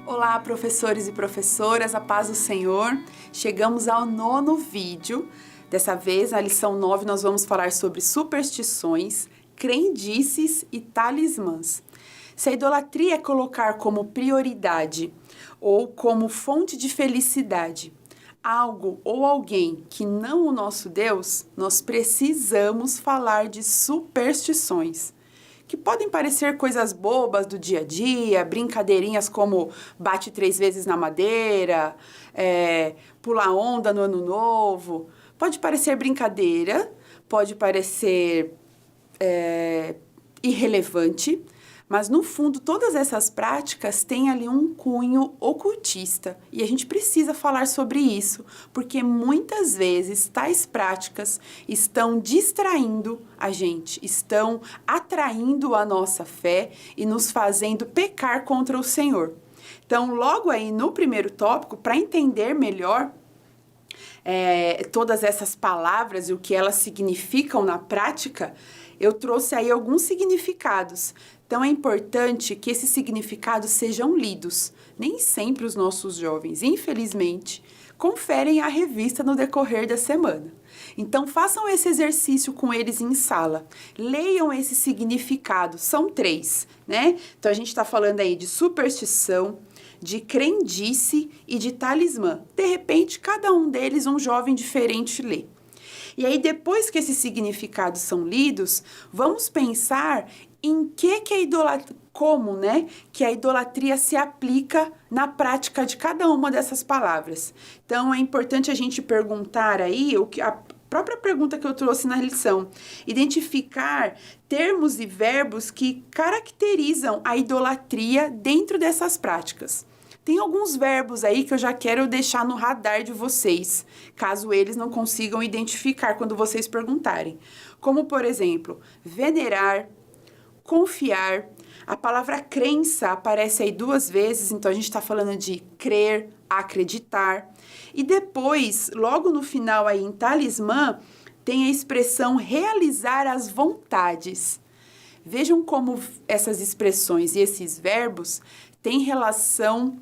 Olá, professores e professoras, a paz do Senhor. Chegamos ao 9º vídeo. Dessa vez, a lição 9, nós vamos falar sobre superstições, crendices e talismãs. Se a idolatria é colocar como prioridade ou como fonte de felicidade algo ou alguém que não o nosso Deus, nós precisamos falar de superstições, que podem parecer coisas bobas do dia a dia, brincadeirinhas como bate 3 vezes na madeira, pular onda no ano novo. Pode parecer brincadeira, pode parecer irrelevante, mas no fundo todas essas práticas têm ali um cunho ocultista e a gente precisa falar sobre isso, porque muitas vezes tais práticas estão distraindo a gente, estão atraindo a nossa fé e nos fazendo pecar contra o Senhor. Então, logo aí no primeiro tópico, para entender melhor todas essas palavras e o que elas significam na prática, eu trouxe aí alguns significados. Então, é importante que esses significados sejam lidos. Nem sempre os nossos jovens, infelizmente, conferem a revista no decorrer da semana. Então, façam esse exercício com eles em sala. Leiam esse significado. São 3, né? Então, a gente está falando aí de superstição, de crendice e de talismã. De repente, cada um deles, um jovem diferente lê. E aí, depois que esses significados são lidos, vamos pensar em que a idolatria, que a idolatria se aplica na prática de cada uma dessas palavras. Então, é importante a gente perguntar aí, a própria pergunta que eu trouxe na lição, identificar termos e verbos que caracterizam a idolatria dentro dessas práticas. Tem alguns verbos aí que eu já quero deixar no radar de vocês, caso eles não consigam identificar quando vocês perguntarem. Como, por exemplo, venerar, confiar. A palavra crença aparece aí 2 vezes, então a gente está falando de crer, acreditar. E depois, logo no final aí em talismã, tem a expressão realizar as vontades. Vejam como essas expressões e esses verbos têm relação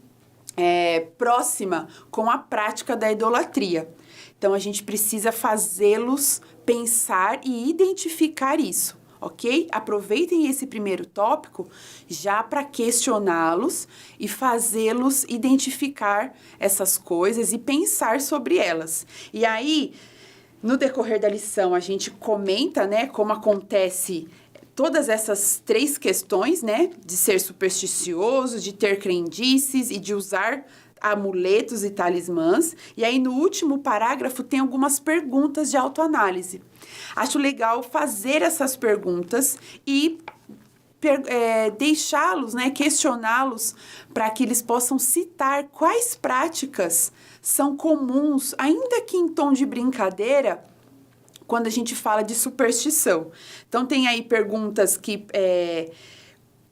próxima com a prática da idolatria. Então, a gente precisa fazê-los pensar e identificar isso, ok? Aproveitem esse primeiro tópico já para questioná-los e fazê-los identificar essas coisas e pensar sobre elas. E aí, no decorrer da lição, a gente comenta, né, como acontece todas essas 3 questões, né, de ser supersticioso, de ter crendices e de usar amuletos e talismãs. E aí, no último parágrafo, tem algumas perguntas de autoanálise. Acho legal fazer essas perguntas e deixá-los, né, questioná-los para que eles possam citar quais práticas são comuns, ainda que em tom de brincadeira, quando a gente fala de superstição. Então, tem aí perguntas que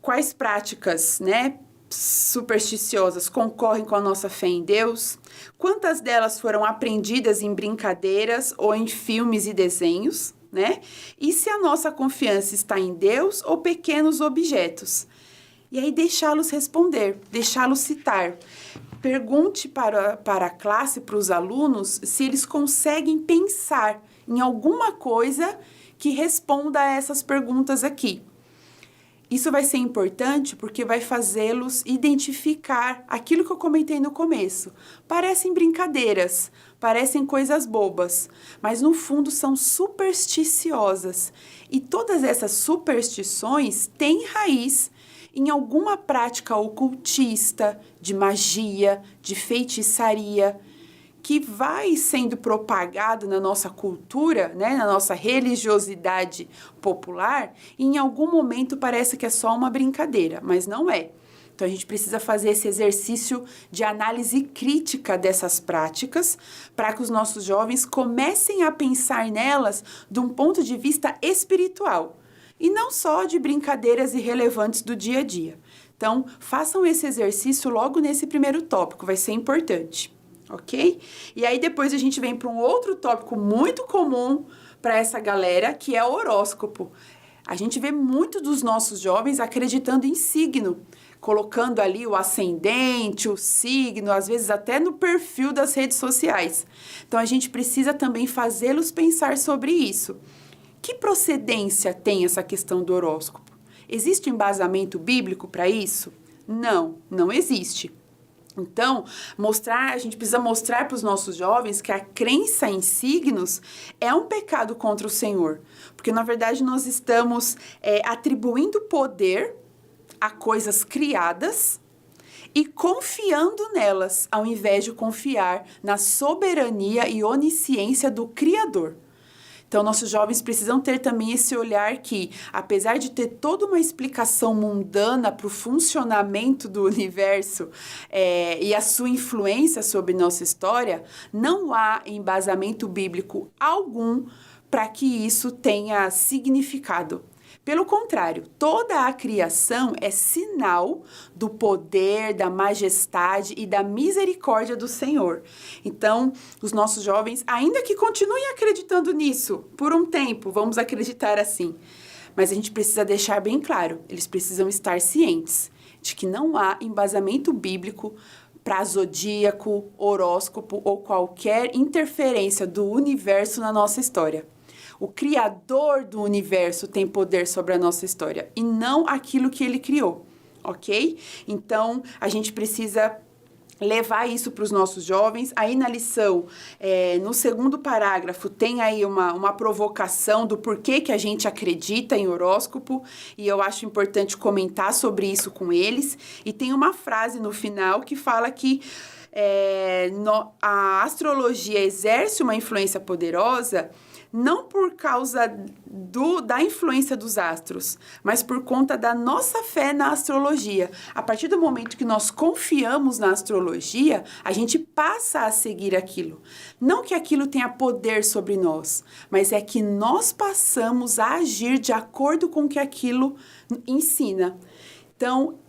quais práticas, né, supersticiosas concorrem com a nossa fé em Deus? Quantas delas foram aprendidas em brincadeiras ou em filmes e desenhos, né? E se a nossa confiança está em Deus ou pequenos objetos? E aí deixá-los responder, deixá-los citar. Pergunte para a classe, para os alunos, se eles conseguem pensar em alguma coisa que responda a essas perguntas aqui. Isso vai ser importante porque vai fazê-los identificar aquilo que eu comentei no começo. Parecem brincadeiras, parecem coisas bobas, mas no fundo são supersticiosas. E todas essas superstições têm raiz em alguma prática ocultista, de magia, de feitiçaria, que vai sendo propagado na nossa cultura, né, na nossa religiosidade popular, e em algum momento parece que é só uma brincadeira, mas não é. Então, a gente precisa fazer esse exercício de análise crítica dessas práticas para que os nossos jovens comecem a pensar nelas de um ponto de vista espiritual e não só de brincadeiras irrelevantes do dia a dia. Então, façam esse exercício logo nesse primeiro tópico, vai ser importante. Ok? E aí depois a gente vem para um outro tópico muito comum para essa galera, que é o horóscopo. A gente vê muito dos nossos jovens acreditando em signo, colocando ali o ascendente, o signo, às vezes até no perfil das redes sociais. Então, a gente precisa também fazê-los pensar sobre isso. Que procedência tem essa questão do horóscopo? Existe embasamento bíblico para isso? Não, não existe. Então, a gente precisa mostrar para os nossos jovens que a crença em signos é um pecado contra o Senhor. Porque, na verdade, nós estamos atribuindo poder a coisas criadas e confiando nelas, ao invés de confiar na soberania e onisciência do Criador. Então, nossos jovens precisam ter também esse olhar que, apesar de ter toda uma explicação mundana para o funcionamento do universo e a sua influência sobre nossa história, não há embasamento bíblico algum para que isso tenha significado. Pelo contrário, toda a criação é sinal do poder, da majestade e da misericórdia do Senhor. Então, os nossos jovens, ainda que continuem acreditando nisso por um tempo, vamos acreditar assim, mas a gente precisa deixar bem claro, eles precisam estar cientes de que não há embasamento bíblico para zodíaco, horóscopo ou qualquer interferência do universo na nossa história. O Criador do universo tem poder sobre a nossa história e não aquilo que ele criou, ok? Então, a gente precisa levar isso para os nossos jovens. Aí na lição, no segundo parágrafo, tem aí uma provocação do porquê que a gente acredita em horóscopo, e eu acho importante comentar sobre isso com eles. E tem uma frase no final que fala que a astrologia exerce uma influência poderosa não por causa da influência dos astros, mas por conta da nossa fé na astrologia. A partir do momento que nós confiamos na astrologia, a gente passa a seguir aquilo. Não que aquilo tenha poder sobre nós, mas é que nós passamos a agir de acordo com o que aquilo ensina. Então,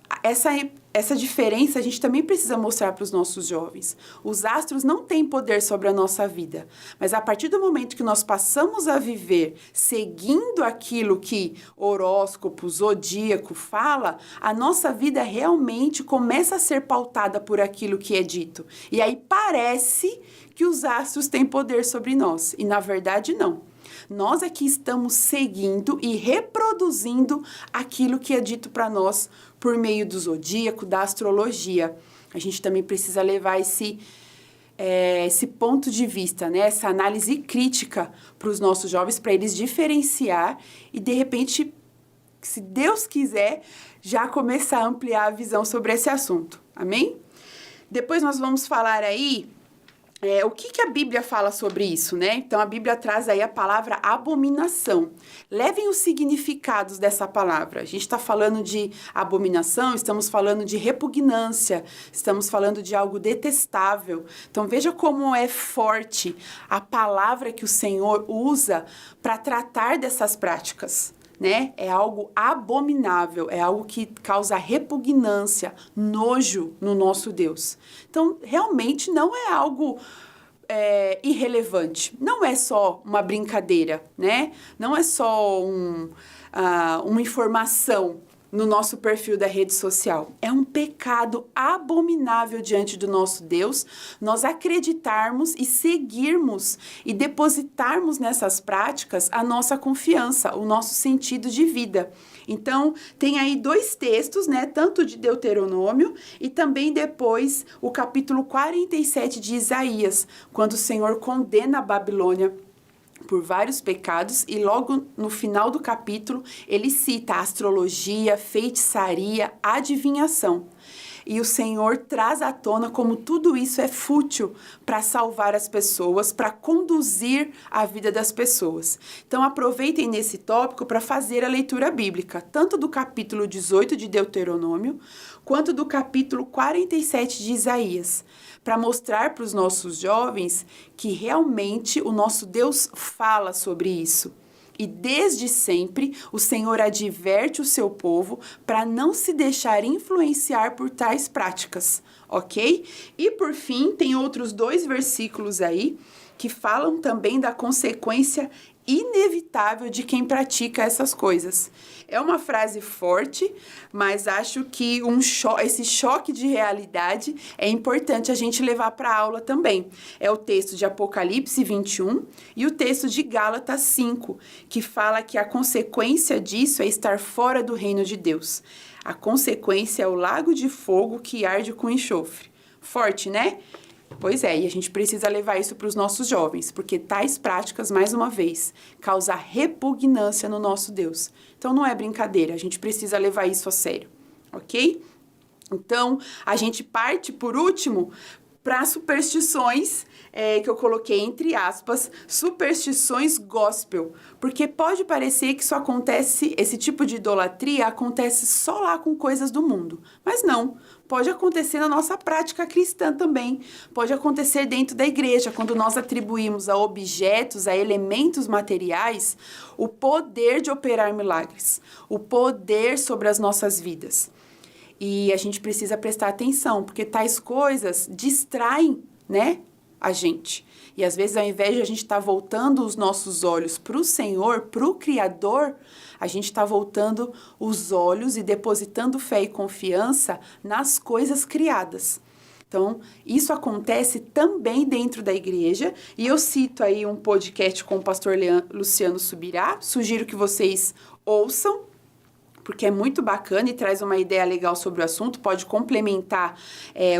essa diferença a gente também precisa mostrar para os nossos jovens. Os astros não têm poder sobre a nossa vida, mas a partir do momento que nós passamos a viver seguindo aquilo que horóscopo, zodíaco fala, a nossa vida realmente começa a ser pautada por aquilo que é dito. E aí parece que os astros têm poder sobre nós, e na verdade não. Nós aqui estamos seguindo e reproduzindo aquilo que é dito para nós por meio do zodíaco, da astrologia. A gente também precisa levar esse ponto de vista, né? Essa análise crítica para os nossos jovens, para eles diferenciar e, de repente, se Deus quiser, já começar a ampliar a visão sobre esse assunto. Amém? Depois nós vamos falar aí o que a Bíblia fala sobre isso, né? Então, a Bíblia traz aí a palavra abominação. Levem os significados dessa palavra. A gente está falando de abominação, estamos falando de repugnância, estamos falando de algo detestável. Então, veja como é forte a palavra que o Senhor usa para tratar dessas práticas. Né? É algo abominável, é algo que causa repugnância, nojo no nosso Deus. Então, realmente não é algo irrelevante, não é só uma brincadeira, né? Não é só uma informação no nosso perfil da rede social. É um pecado abominável diante do nosso Deus nós acreditarmos e seguirmos e depositarmos nessas práticas a nossa confiança, o nosso sentido de vida. Então, tem aí 2 textos, né? Tanto de Deuteronômio e também depois o capítulo 47 de Isaías, quando o Senhor condena a Babilônia por vários pecados, e logo no final do capítulo ele cita a astrologia, feitiçaria, adivinhação. E o Senhor traz à tona como tudo isso é fútil para salvar as pessoas, para conduzir a vida das pessoas. Então, aproveitem nesse tópico para fazer a leitura bíblica, tanto do capítulo 18 de Deuteronômio, quanto do capítulo 47 de Isaías, para mostrar para os nossos jovens que realmente o nosso Deus fala sobre isso. E desde sempre o Senhor adverte o seu povo para não se deixar influenciar por tais práticas, ok? E por fim, tem outros 2 versículos aí que falam também da consequência inevitável de quem pratica essas coisas. É uma frase forte, mas acho que esse choque de realidade é importante a gente levar para a aula também. É o texto de Apocalipse 21 e o texto de Gálatas 5, que fala que a consequência disso é estar fora do reino de Deus. A consequência é o lago de fogo que arde com enxofre. Forte, né? Pois é, e a gente precisa levar isso para os nossos jovens, porque tais práticas, mais uma vez, causam repugnância no nosso Deus. Então, não é brincadeira, a gente precisa levar isso a sério, ok? Então, a gente parte, por último, para superstições, que eu coloquei entre aspas, superstições gospel. Porque pode parecer que isso acontece, esse tipo de idolatria acontece só lá com coisas do mundo. Mas não, pode acontecer na nossa prática cristã também. Pode acontecer dentro da igreja, quando nós atribuímos a objetos, a elementos materiais, o poder de operar milagres, o poder sobre as nossas vidas. E a gente precisa prestar atenção, porque tais coisas distraem, né, a gente. E às vezes, ao invés de a gente estar voltando os nossos olhos para o Senhor, para o Criador, a gente está voltando os olhos e depositando fé e confiança nas coisas criadas. Então, isso acontece também dentro da igreja, e eu cito aí um podcast com o pastor Luciano Subirá, sugiro que vocês ouçam, porque é muito bacana e traz uma ideia legal sobre o assunto, pode complementar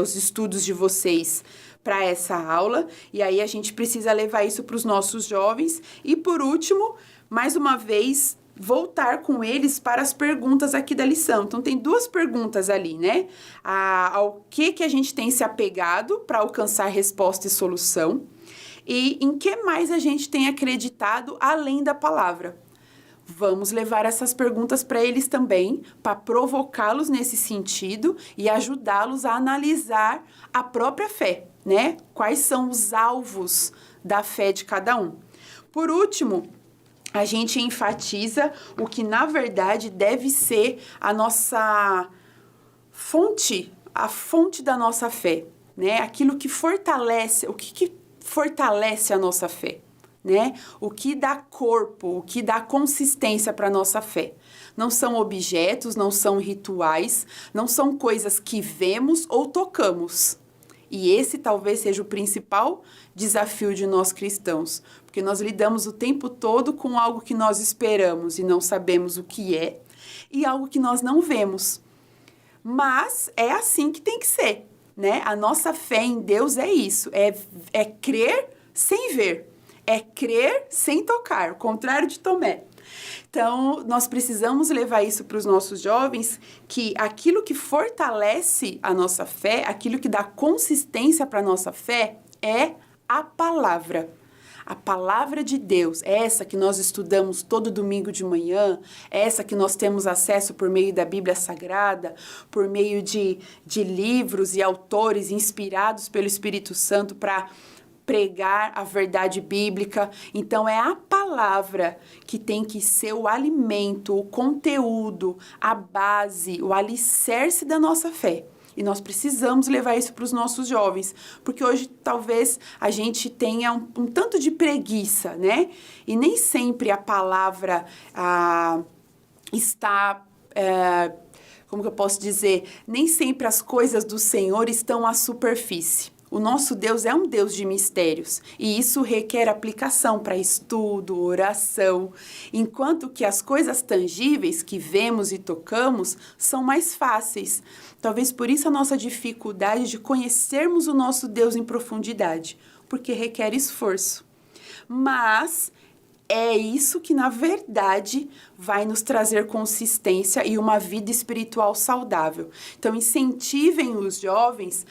os estudos de vocês para essa aula, e aí a gente precisa levar isso para os nossos jovens. E por último, mais uma vez, voltar com eles para as perguntas aqui da lição. Então, tem 2 perguntas ali, né? Ao que a gente tem se apegado para alcançar resposta e solução, e em que mais a gente tem acreditado além da palavra. Vamos levar essas perguntas para eles também, para provocá-los nesse sentido e ajudá-los a analisar a própria fé, né? Quais são os alvos da fé de cada um. Por último, a gente enfatiza o que, na verdade, deve ser a nossa fonte, a fonte da nossa fé, né? Aquilo que fortalece, o que fortalece a nossa fé. Né? O que dá corpo, o que dá consistência para a nossa fé. Não são objetos, não são rituais, não são coisas que vemos ou tocamos. E esse talvez seja o principal desafio de nós cristãos, porque nós lidamos o tempo todo com algo que nós esperamos e não sabemos o que é, e algo que nós não vemos. Mas é assim que tem que ser, né? A nossa fé em Deus é isso, é crer sem ver. É crer sem tocar, o contrário de Tomé. Então, nós precisamos levar isso para os nossos jovens, que aquilo que fortalece a nossa fé, aquilo que dá consistência para a nossa fé, é a palavra. A palavra de Deus, é essa que nós estudamos todo domingo de manhã, é essa que nós temos acesso por meio da Bíblia Sagrada, por meio de livros e autores inspirados pelo Espírito Santo para pregar a verdade bíblica. Então, é a palavra que tem que ser o alimento, o conteúdo, a base, o alicerce da nossa fé. E nós precisamos levar isso para os nossos jovens, porque hoje talvez a gente tenha um tanto de preguiça, né? E nem sempre a palavra está... como que eu posso dizer? Nem sempre as coisas do Senhor estão à superfície. O nosso Deus é um Deus de mistérios, e isso requer aplicação para estudo, oração, enquanto que as coisas tangíveis que vemos e tocamos são mais fáceis. Talvez por isso a nossa dificuldade de conhecermos o nosso Deus em profundidade, porque requer esforço. Mas é isso que, na verdade, vai nos trazer consistência e uma vida espiritual saudável. Então, incentivem os jovens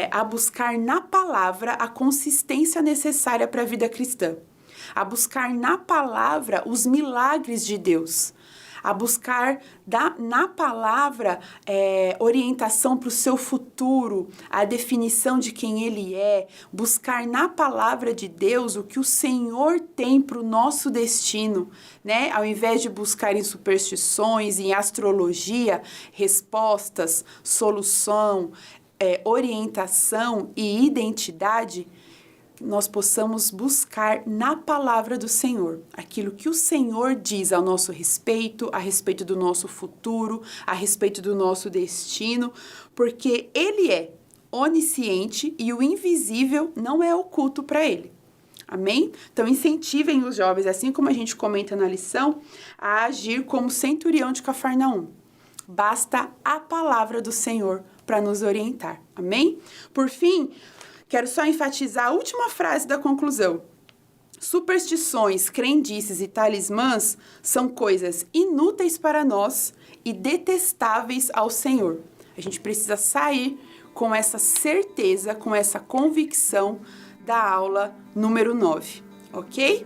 a buscar na palavra a consistência necessária para a vida cristã, a buscar na palavra os milagres de Deus, a buscar na palavra orientação para o seu futuro, a definição de quem Ele é, buscar na palavra de Deus o que o Senhor tem para o nosso destino, né? Ao invés de buscar em superstições, em astrologia, respostas, solução, orientação e identidade, nós possamos buscar na palavra do Senhor aquilo que o Senhor diz ao nosso respeito, a respeito do nosso futuro, a respeito do nosso destino, porque Ele é onisciente e o invisível não é oculto para Ele. Amém? Então, incentivem os jovens, assim como a gente comenta na lição, a agir como centurião de Cafarnaum. Basta a palavra do Senhor para nos orientar. Amém? Por fim, quero só enfatizar a última frase da conclusão. Superstições, crendices e talismãs são coisas inúteis para nós e detestáveis ao Senhor. A gente precisa sair com essa certeza, com essa convicção da aula número 9, ok?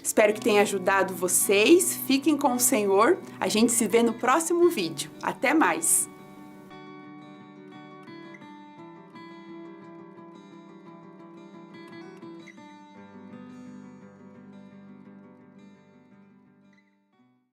Espero que tenha ajudado vocês. Fiquem com o Senhor. A gente se vê no próximo vídeo. Até mais!